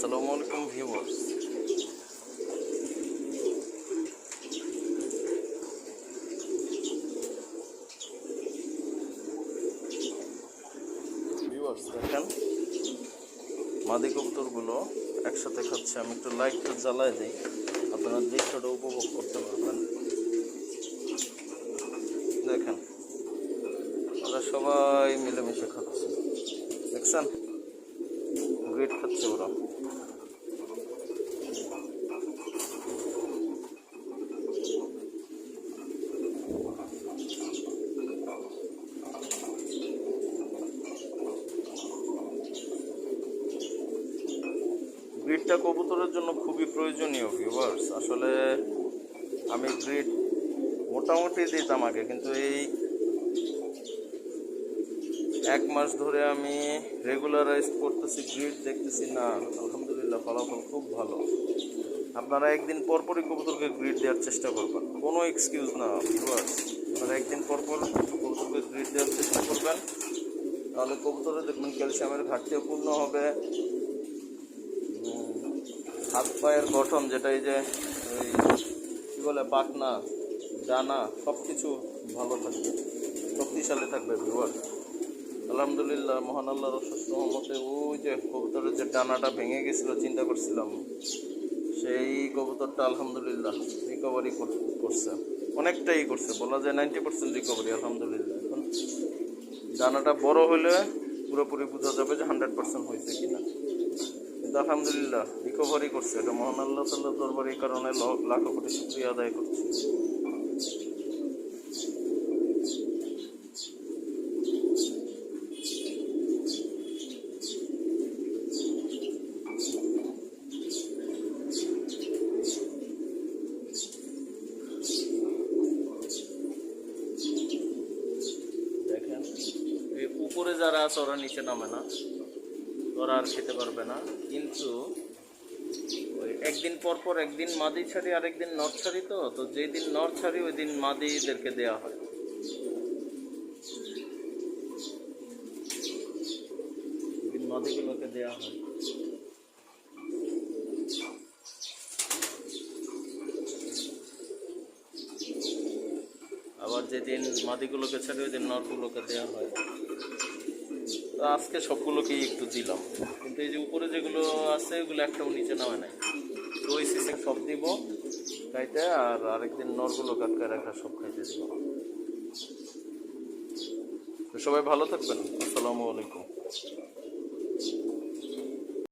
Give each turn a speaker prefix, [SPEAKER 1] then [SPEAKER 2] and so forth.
[SPEAKER 1] আসসালামু আলাইকুম ভিউয়ার্স। দেখেন মাদি কবুতরগুলো একসাথে খাচ্ছে। আমি একটু লাইটটা জ্বালায় দিই, আপনারা দৃশ্যটা উপভোগ করতে পারবেন। দেখেন ওরা সবাই মিলেমিশে খাচ্ছে, দেখছেন? গ্রিট খাচ্ছে ওরা। গ্রিডটা কবুতরের জন্য খুবই প্রয়োজনীয় ভিউয়ার্স। আসলে আমি গ্রিড মোটামুটি দিতাম আগে, কিন্তু এই 1 মাস ধরে আমি রেগুলারাইজ করতেছি, গ্রিড দেখতেছি না। আলহামদুলিল্লাহ ফলাফল খুব ভালো। আপনারা একদিন পরপরই কবুতরকে গ্রিড দেওয়ার চেষ্টা করবেন, কোনো এক্সকিউজ না ভিউয়ার্স। আপনারা একদিন পরপর কবুতরকে গ্রিড দেওয়ার চেষ্টা করবেন, তাহলে কবুতরে দেখবেন ক্যালসিয়ামের ঘাটতিও পূর্ণ হবে। হাত পায়ের গঠন, যেটা এই যে ওই কী বলে পাখনা, ডানা, সব কিছু ভালো থাকবে, শক্তিশালী থাকবে ভিউয়ার্স। আলহামদুলিল্লাহ মহান আল্লাহর অশেষ রহমতে ওই যে কবুতরের যে ডানাটা ভেঙে গেছিলো, চিন্তা করছিলাম, সেই কবুতরটা আলহামদুলিল্লাহ রিকভারি করছে, অনেকটাই করছে, বলা যায় 90% রিকভারি আলহামদুলিল্লাহ। এখন ডানাটা বড় হলে পুরোপুরি বোঝা যাবে যে 100% হয়েছে কিনা, কিন্তু আলহামদুলিল্লাহ রিকভারি করছে। এটা মহান আল্লাহ তাআলার দরবারে এই কারণে লাখো কোটি শুকরিয়া আদায় করছি। দেখেন এই উপরে যারা আছে ওরা নিচে নামে না, ওরা আর খেতে পারবে না, কিন্তু ওই একদিন পর একদিন মাদি ছাড়ি আর একদিন নর ছাড়ি, তো যেই দিন নর ছাড়ি ওই দিন মাদিদেরকে দেওয়া হয়। ওই দিন মাদিগুলোকে দেওয়া হয়। আবার যেদিন মাদিগুলোকে ছাড়ি ওই দিন নরগুলোকে দেওয়া হয়। তো আজকে সবগুলোকেই একটু দিলাম, কিন্তু এই যে উপরে যেগুলো আছে ওগুলো একটাও নিচে নামে নাই। তো ওই সিস্টেম সব দিব খাইতে, আর আরেকদিন নরগুলো কাটকে রাখা সব খাইতে দিব। তো সবাই ভালো থাকবেন। আসসালামু আলাইকুম।